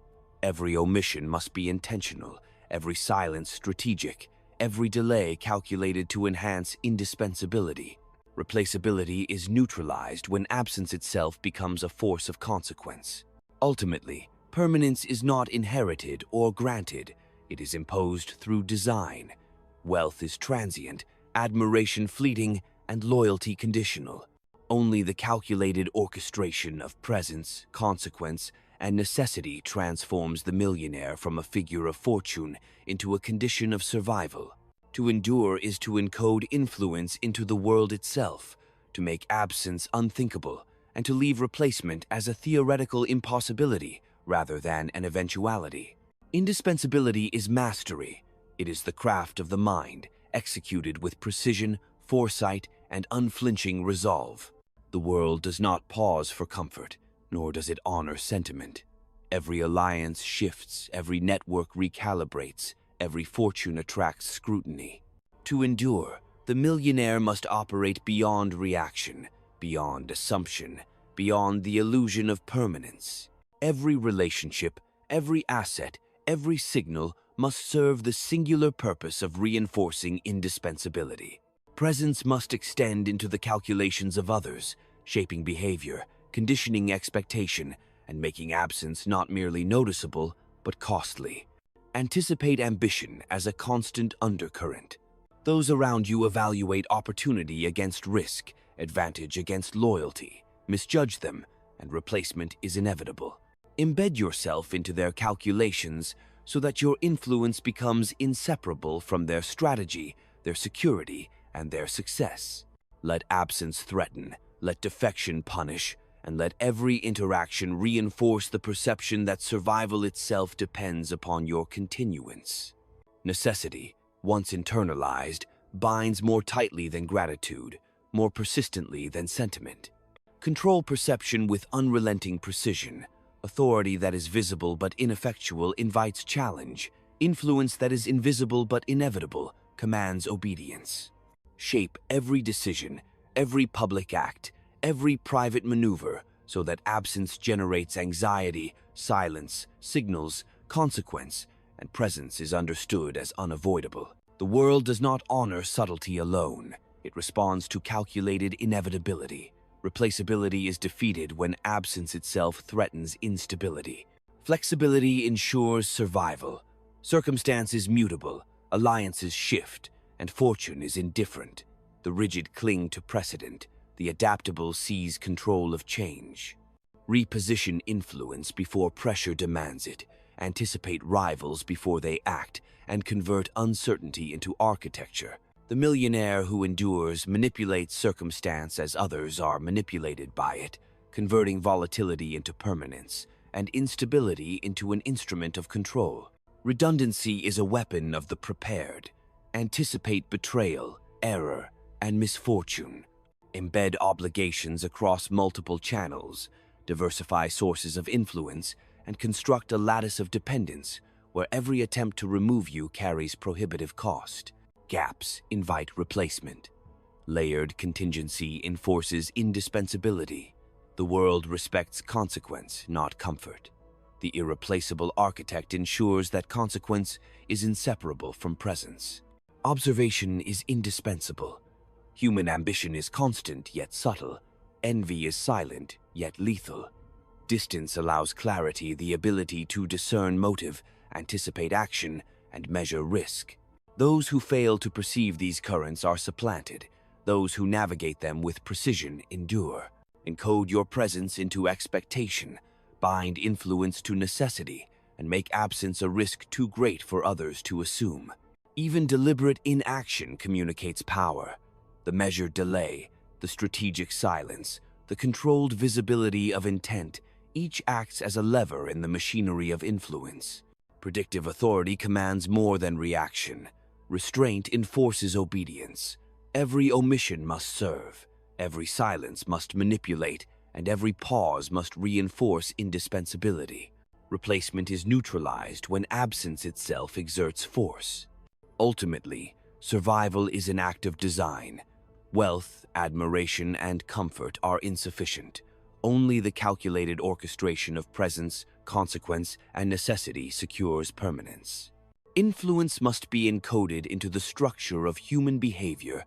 Every omission must be intentional, every silence strategic, every delay calculated to enhance indispensability. Replaceability is neutralized when absence itself becomes a force of consequence. Ultimately, permanence is not inherited or granted, it is imposed through design. Wealth is transient, admiration fleeting, and loyalty conditional. Only the calculated orchestration of presence, consequence, and necessity transforms the millionaire from a figure of fortune into a condition of survival. To endure is to encode influence into the world itself, to make absence unthinkable, and to leave replacement as a theoretical impossibility rather than an eventuality. Indispensability is mastery. It is the craft of the mind, executed with precision, foresight, and unflinching resolve. The world does not pause for comfort, nor does it honor sentiment. Every alliance shifts, every network recalibrates, every fortune attracts scrutiny. To endure, the millionaire must operate beyond reaction, beyond assumption, beyond the illusion of permanence. Every relationship, every asset, every signal must serve the singular purpose of reinforcing indispensability. Presence must extend into the calculations of others, shaping behavior, conditioning expectation, and making absence not merely noticeable, but costly. Anticipate ambition as a constant undercurrent. Those around you evaluate opportunity against risk, advantage against loyalty, misjudge them, and replacement is inevitable. Embed yourself into their calculations so that your influence becomes inseparable from their strategy, their security, and their success. Let absence threaten, let defection punish, and let every interaction reinforce the perception that survival itself depends upon your continuance. Necessity, once internalized, binds more tightly than gratitude, more persistently than sentiment. Control perception with unrelenting precision. Authority that is visible but ineffectual invites challenge. Influence that is invisible but inevitable commands obedience. Shape every decision, every public act, every private maneuver so that absence generates anxiety, silence, signals, consequence, and presence is understood as unavoidable. The world does not honor subtlety alone. It responds to calculated inevitability. Replaceability is defeated when absence itself threatens instability. Flexibility ensures survival. Circumstance is mutable, alliances shift, and fortune is indifferent. The rigid cling to precedent. The adaptable seize control of change. Reposition influence before pressure demands it. Anticipate rivals before they act, and convert uncertainty into architecture. The millionaire who endures manipulates circumstance as others are manipulated by it, converting volatility into permanence, and instability into an instrument of control. Redundancy is a weapon of the prepared. Anticipate betrayal, error, and misfortune. Embed obligations across multiple channels, diversify sources of influence, and construct a lattice of dependence where every attempt to remove you carries prohibitive cost. Gaps invite replacement. Layered contingency enforces indispensability. The world respects consequence, not comfort. The irreplaceable architect ensures that consequence is inseparable from presence. Observation is indispensable. Human ambition is constant yet subtle. Envy is silent yet lethal. Distance allows clarity, the ability to discern motive, anticipate action, and measure risk. Those who fail to perceive these currents are supplanted. Those who navigate them with precision endure. Encode your presence into expectation, bind influence to necessity, and make absence a risk too great for others to assume. Even deliberate inaction communicates power. The measured delay, the strategic silence, the controlled visibility of intent, each acts as a lever in the machinery of influence. Predictive authority commands more than reaction. Restraint enforces obedience. Every omission must serve, every silence must manipulate, and every pause must reinforce indispensability. Replacement is neutralized when absence itself exerts force. Ultimately, survival is an act of design. Wealth, admiration, and comfort are insufficient. Only the calculated orchestration of presence, consequence, and necessity secures permanence. Influence must be encoded into the structure of human behavior.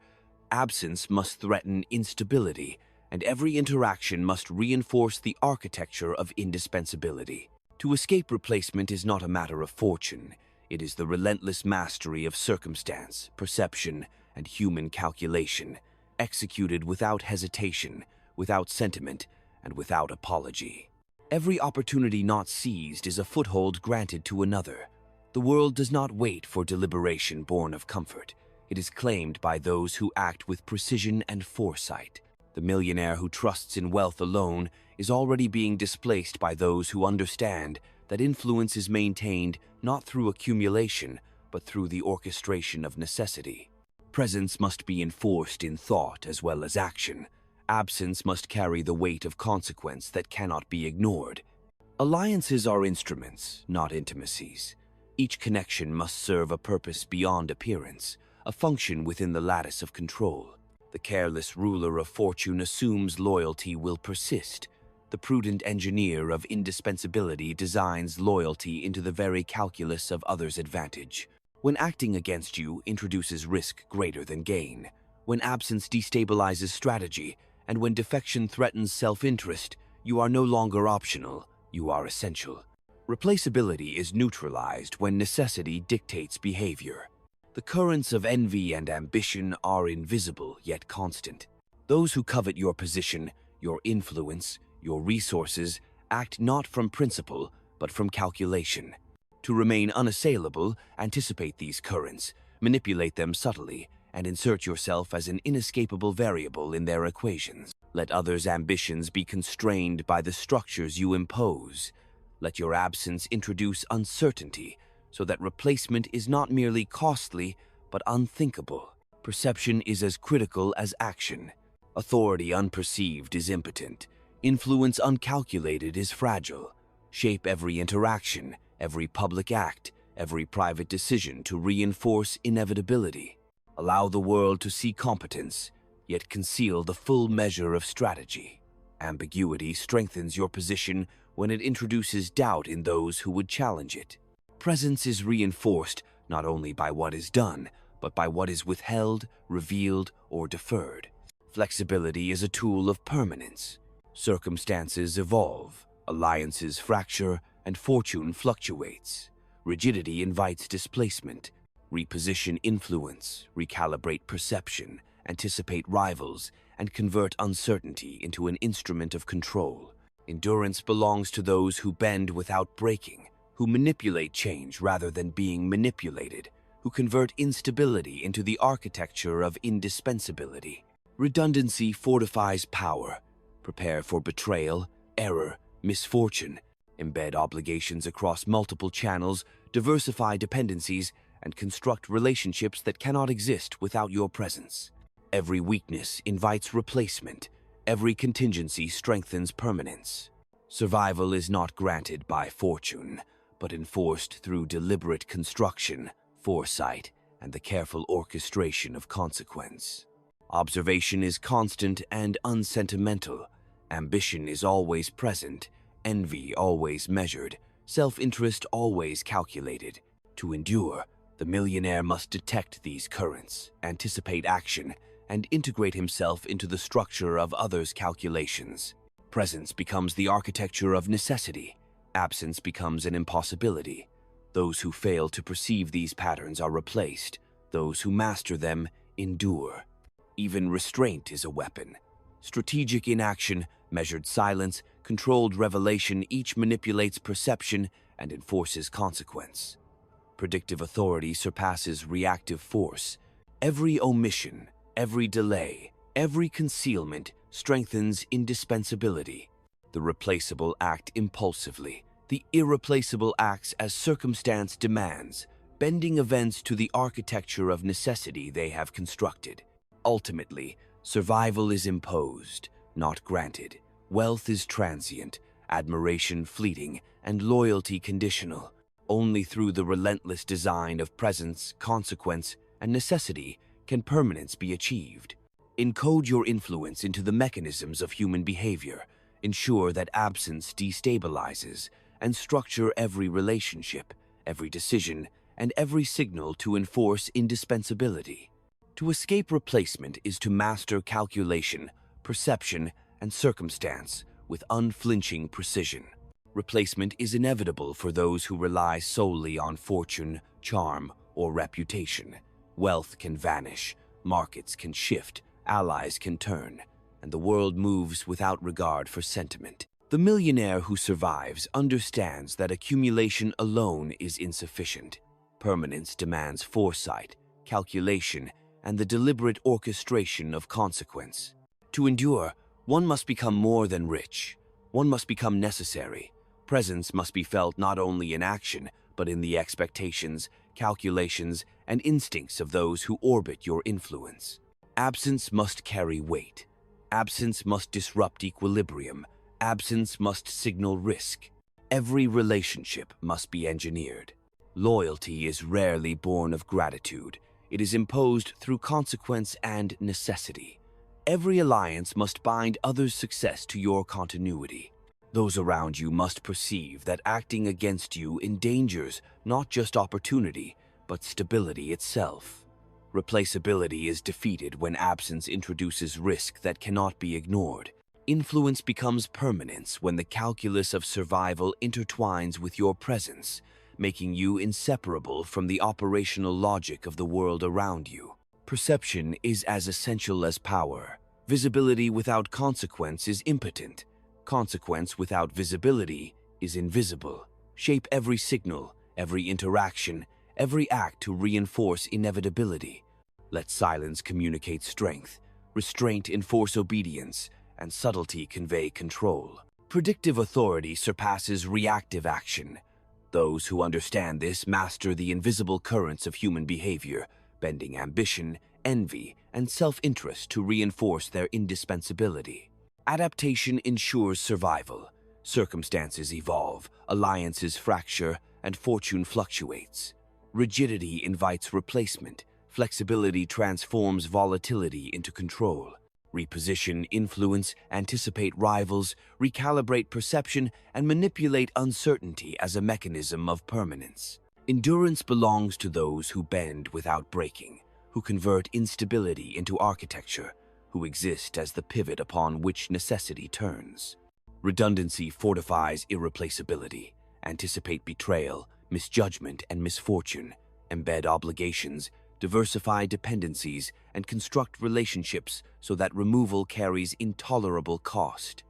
Absence must threaten instability, and every interaction must reinforce the architecture of indispensability. To escape replacement is not a matter of fortune. It is the relentless mastery of circumstance, perception, and human calculation, executed without hesitation, without sentiment, and without apology. Every opportunity not seized is a foothold granted to another. The world does not wait for deliberation born of comfort. It is claimed by those who act with precision and foresight. The millionaire who trusts in wealth alone is already being displaced by those who understand that influence is maintained not through accumulation, but through the orchestration of necessity. Presence must be enforced in thought as well as action. Absence must carry the weight of consequence that cannot be ignored. Alliances are instruments, not intimacies. Each connection must serve a purpose beyond appearance, a function within the lattice of control. The careless ruler of fortune assumes loyalty will persist. The prudent engineer of indispensability designs loyalty into the very calculus of others' advantage. When acting against you introduces risk greater than gain, when absence destabilizes strategy, and when defection threatens self-interest, you are no longer optional, you are essential. Replaceability is neutralized when necessity dictates behavior. The currents of envy and ambition are invisible yet constant. Those who covet your position, your influence, your resources, act not from principle, but from calculation. To remain unassailable, anticipate these currents, manipulate them subtly, and insert yourself as an inescapable variable in their equations. Let others' ambitions be constrained by the structures you impose. Let your absence introduce uncertainty, so that replacement is not merely costly, but unthinkable. Perception is as critical as action. Authority unperceived is impotent. Influence uncalculated is fragile. Shape every interaction, every public act, every private decision to reinforce inevitability. Allow the world to see competence, yet conceal the full measure of strategy. Ambiguity strengthens your position when it introduces doubt in those who would challenge it. Presence is reinforced not only by what is done, but by what is withheld, revealed, or deferred. Flexibility is a tool of permanence. Circumstances evolve, alliances fracture, and fortune fluctuates. Rigidity invites displacement. Reposition influence, recalibrate perception, anticipate rivals, and convert uncertainty into an instrument of control. Endurance belongs to those who bend without breaking, who manipulate change rather than being manipulated, who convert instability into the architecture of indispensability. Redundancy fortifies power. Prepare for betrayal, error, misfortune. Embed obligations across multiple channels, diversify dependencies, and construct relationships that cannot exist without your presence. Every weakness invites replacement. Every contingency strengthens permanence. Survival is not granted by fortune, but enforced through deliberate construction, foresight, and the careful orchestration of consequence. Observation is constant and unsentimental. Ambition is always present, envy always measured, self-interest always calculated. To endure, the millionaire must detect these currents, anticipate action, and integrate himself into the structure of others' calculations. Presence becomes the architecture of necessity. Absence becomes an impossibility. Those who fail to perceive these patterns are replaced. Those who master them endure. Even restraint is a weapon. Strategic inaction, measured silence, controlled revelation each manipulates perception and enforces consequence. Predictive authority surpasses reactive force. Every omission, every delay, every concealment strengthens indispensability. The replaceable act impulsively. The irreplaceable acts as circumstance demands, bending events to the architecture of necessity they have constructed. Ultimately, survival is imposed, not granted. Wealth is transient, admiration fleeting, and loyalty conditional. Only through the relentless design of presence, consequence, and necessity can permanence be achieved. Encode your influence into the mechanisms of human behavior, ensure that absence destabilizes, and structure every relationship, every decision, and every signal to enforce indispensability. To escape replacement is to master calculation, perception, and circumstance with unflinching precision. Replacement is inevitable for those who rely solely on fortune, charm, or reputation. Wealth can vanish, markets can shift, allies can turn, and the world moves without regard for sentiment. The millionaire who survives understands that accumulation alone is insufficient. Permanence demands foresight, calculation, and the deliberate orchestration of consequence. To endure, one must become more than rich. One must become necessary. Presence must be felt not only in action, but in the expectations, calculations, and instincts of those who orbit your influence. Absence must carry weight. Absence must disrupt equilibrium. Absence must signal risk. Every relationship must be engineered. Loyalty is rarely born of gratitude. It is imposed through consequence and necessity. Every alliance must bind others' success to your continuity. Those around you must perceive that acting against you endangers not just opportunity, but stability itself. Replaceability is defeated when absence introduces risk that cannot be ignored. Influence becomes permanence when the calculus of survival intertwines with your presence, making you inseparable from the operational logic of the world around you. Perception is as essential as power. Visibility without consequence is impotent. Consequence without visibility is invisible. Shape every signal, every interaction, every act to reinforce inevitability. Let silence communicate strength, restraint enforce obedience, and subtlety convey control. Predictive authority surpasses reactive action. Those who understand this master the invisible currents of human behavior, bending ambition, envy, and self-interest to reinforce their indispensability. Adaptation ensures survival. Circumstances evolve, alliances fracture, and fortune fluctuates. Rigidity invites replacement. Flexibility transforms volatility into control. Reposition influence, anticipate rivals, recalibrate perception, and manipulate uncertainty as a mechanism of permanence. Endurance belongs to those who bend without breaking, who convert instability into architecture, who exist as the pivot upon which necessity turns. Redundancy fortifies irreplaceability. Anticipate betrayal, misjudgment, and misfortune. Embed obligations, diversify dependencies, and construct relationships so that removal carries intolerable cost.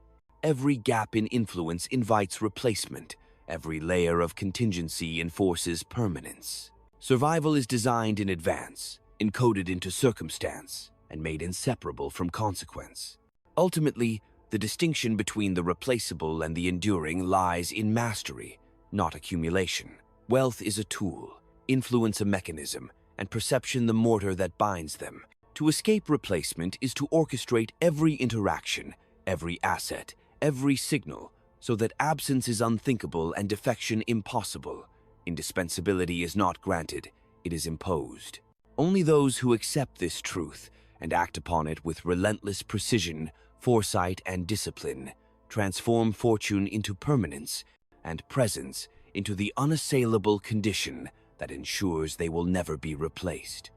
Every gap in influence invites replacement. Every layer of contingency enforces permanence. Survival is designed in advance, encoded into circumstance, and made inseparable from consequence. Ultimately, the distinction between the replaceable and the enduring lies in mastery, not accumulation. Wealth is a tool, influence a mechanism, and perception the mortar that binds them. To escape replacement is to orchestrate every interaction, every asset, every signal, so that absence is unthinkable and defection impossible. Indispensability is not granted, it is imposed. Only those who accept this truth and act upon it with relentless precision, foresight, and discipline transform fortune into permanence and presence into the unassailable condition that ensures they will never be replaced.